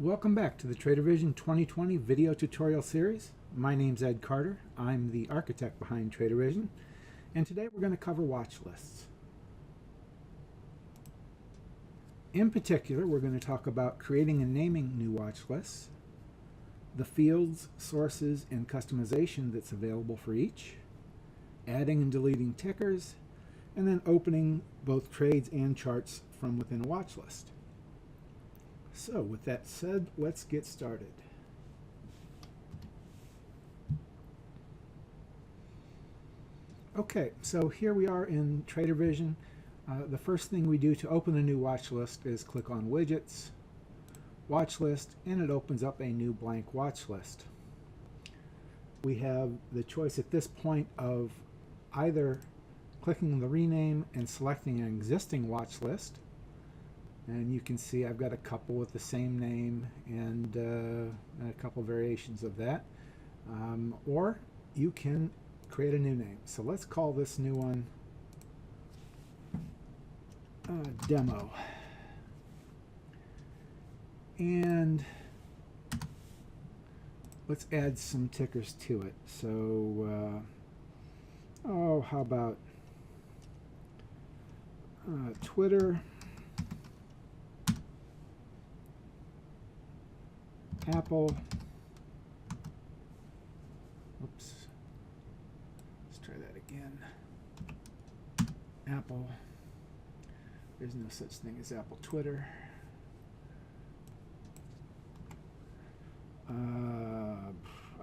Welcome back to the Trader Vision 2020 video tutorial series. My name's Ed Carter. I'm the architect behind Trader Vision, and today we're going to cover watch lists. In particular, we're going to talk about creating and naming new watch lists, the fields, sources, and customization that's available for each, adding and deleting tickers, and then opening both trades and charts from within a watch list. So with that said, let's get started. Okay, so here we are in Trader Vision. The first thing we do to open a new watch list is click on Widgets, Watch List, and it opens up a new blank watch list. We have the choice at this point of either clicking the rename and selecting an existing watch list, and you can see I've got a couple with the same name and a couple variations of that. Or you can create a new name. So let's call this new one Demo. And let's add some tickers to it. So, how about Twitter, Apple, oops, let's try that again. Apple, there's no such thing as Apple Twitter. I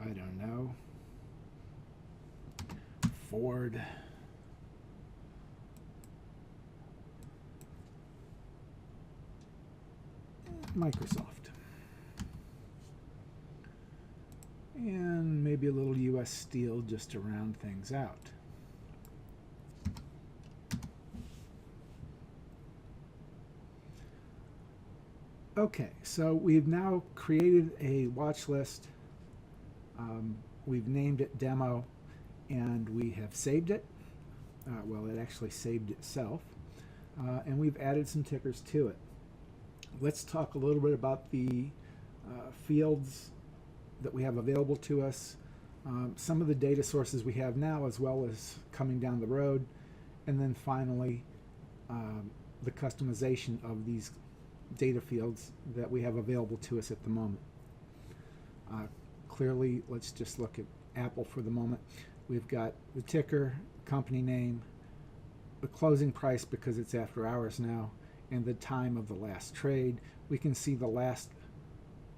don't know. Ford. Microsoft. And maybe a little US Steel just to round things out. Okay, so we've now created a watch list. We've named it Demo, and we have saved it. Well, it actually saved itself. And we've added some tickers to it. Let's talk a little bit about the fields that we have available to us, some of the data sources we have now as well as coming down the road, and then finally the customization of these data fields that we have available to us at the moment. Clearly, let's just look at Apple for the moment. We've got the ticker, company name, the closing price because it's after hours now, and the time of the last trade. We can see the last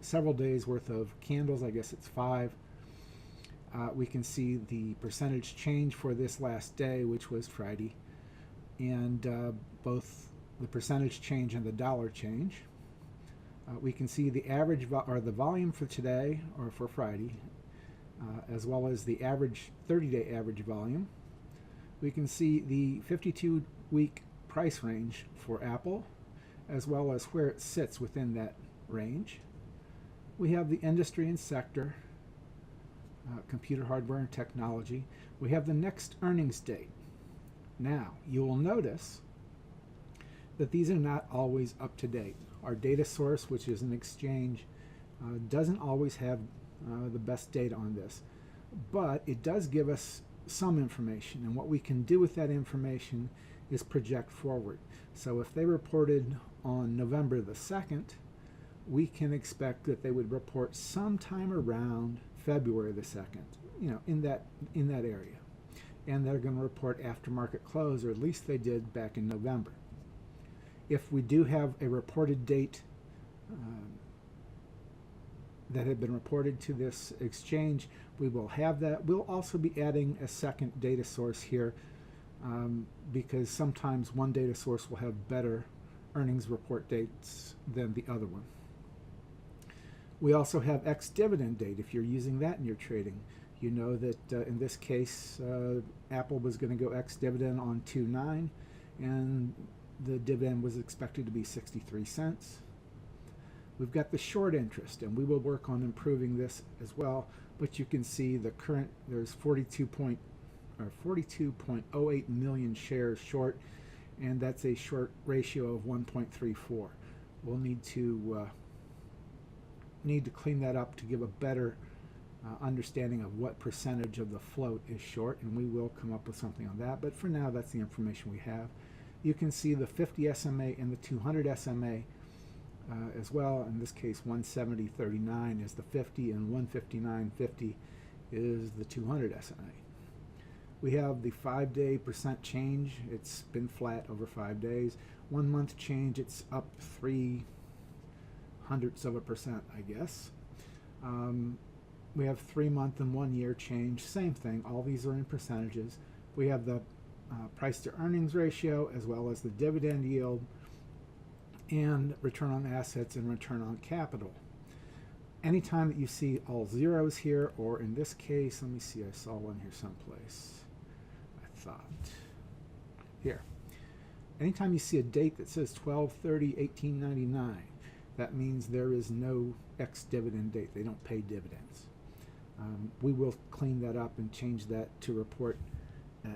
several days worth of candles. I guess it's 5. We can see the percentage change for this last day, which was Friday, and both the percentage change and the dollar change. We can see the average or the volume for today or for Friday, as well as the average 30-day average volume. We can see the 52-week price range for Apple, as well as where it sits within that range. We have the industry and sector, computer hardware and technology. We have the next earnings date. Now, you will notice that these are not always up to date. Our data source, which is an exchange, doesn't always have the best data on this, but it does give us some information, and what we can do with that information is project forward. So if they reported on November the 2nd, we can expect that they would report sometime around February the 2nd, in that area. And they're going to report after market close, or at least they did back in November. If we do have a reported date that had been reported to this exchange, we will have that. We'll also be adding a second data source here because sometimes one data source will have better earnings report dates than the other one. We also have ex-dividend date. If you're using that in your trading, you know that in this case Apple was going to go ex-dividend on 2/9, and the dividend was expected to be 63 cents. We've got the short interest, and we will work on improving this as well, but you can see the current, there's 42.08 million shares short, and that's a short ratio of 1.34. We'll need to need to clean that up to give a better understanding of what percentage of the float is short, and we will come up with something on that. But for now, that's the information we have. You can see the 50 SMA and the 200 SMA as well. In this case, 170.39 is the 50 and 159.50 is the 200 SMA. We have the 5-day percent change. It's been flat over 5 days. 1 month change, it's up 0.03%, I guess. We have 3 month and 1 year change. Same thing. All these are in percentages. We have the price to earnings ratio, as well as the dividend yield and return on assets and return on capital. Anytime that you see all zeros here, or in this case, let me see, I saw one here someplace. I thought here. Anytime you see a date that says 12/30/1899, that means there is no ex-dividend date. They don't pay dividends. We will clean that up and change that to report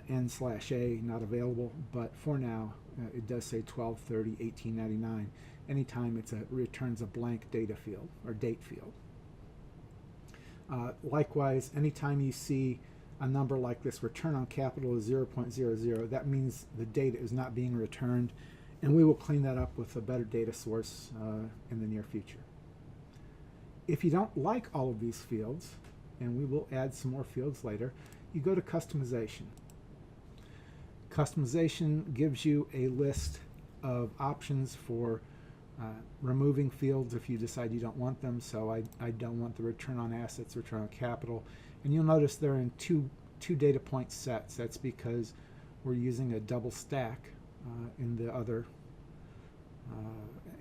N/A not available, but for now it does say 12/30/1899 anytime it returns a blank data field or date field. Likewise, anytime you see a number like this, return on capital is 0.00, that means the data is not being returned, and we will clean that up with a better data source in the near future. If you don't like all of these fields, and we will add some more fields later, you go to customization. Customization gives you a list of options for removing fields if you decide you don't want them. So I don't want the return on assets, return on capital. And you'll notice they're in two data point sets. That's because we're using a double stack in the other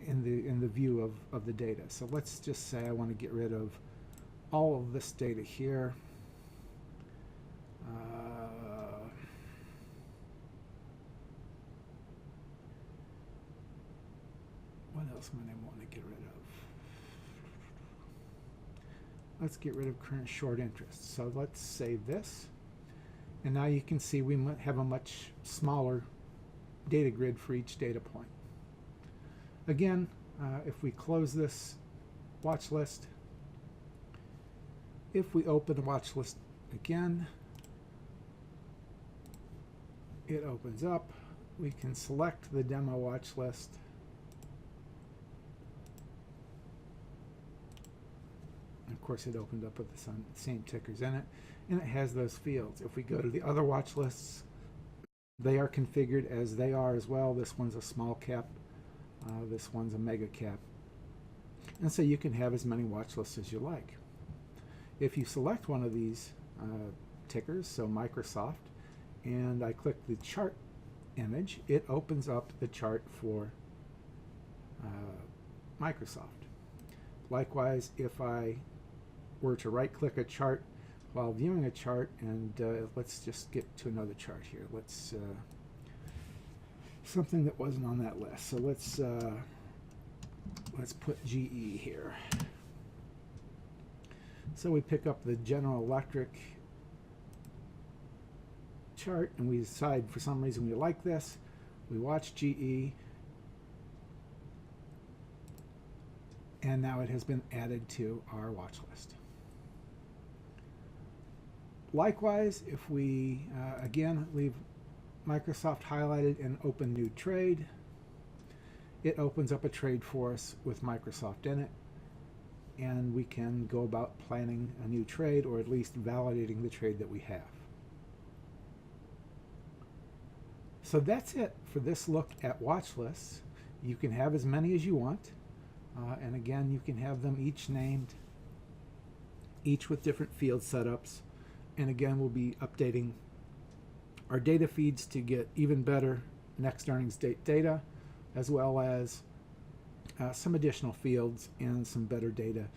in the view of the data. So let's just say I want to get rid of all of this data here. What else might I want to get rid of? Let's get rid of current short interest. So let's save this. And now you can see we might have a much smaller data grid for each data point. Again, if we close this watch list, if we open the watch list again, it opens up. We can select the demo watch list. Of course, it opened up with the same tickers in it, and it has those fields. If we go to the other watch lists, they are configured as they are as well. This one's a small cap, this one's a mega cap, and so you can have as many watch lists as you like. If you select one of these tickers, so Microsoft, and I click the chart image, it opens up the chart for Microsoft. Likewise, if I were to right-click a chart while viewing a chart, and let's just get to another chart here. Let's something that wasn't on that list. So let's put GE here. So we pick up the General Electric chart, and we decide for some reason we like this. We watch GE, and now it has been added to our watch list. Likewise, if we again leave Microsoft highlighted and open new trade, it opens up a trade for us with Microsoft in it, and we can go about planning a new trade, or at least validating the trade that we have. So that's it for this look at watch lists. You can have as many as you want, and again, you can have them each named, each with different field setups. And again, we'll be updating our data feeds to get even better next earnings date data, as well as some additional fields and some better data.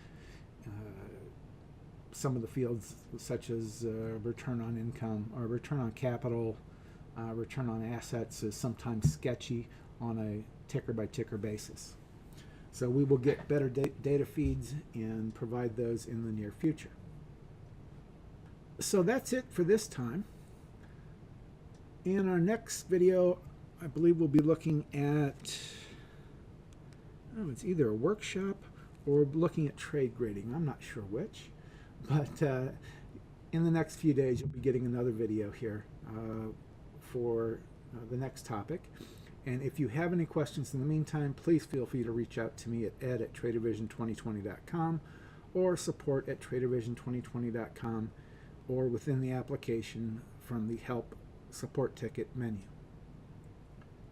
Some of the fields such as return on income or return on capital, return on assets is sometimes sketchy on a ticker by ticker basis. So we will get better data feeds and provide those in the near future. So that's it for this time. In our next video, I believe we'll be looking at, it's either a workshop or looking at trade grading. I'm not sure which, but in the next few days you'll be getting another video here for the next topic. And if you have any questions in the meantime, please feel free to reach out to me at ed@tradervision2020.com or support@tradervision2020.com, or within the application from the Help Support Ticket menu.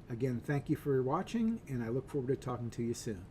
Again, thank you for watching, and I look forward to talking to you soon.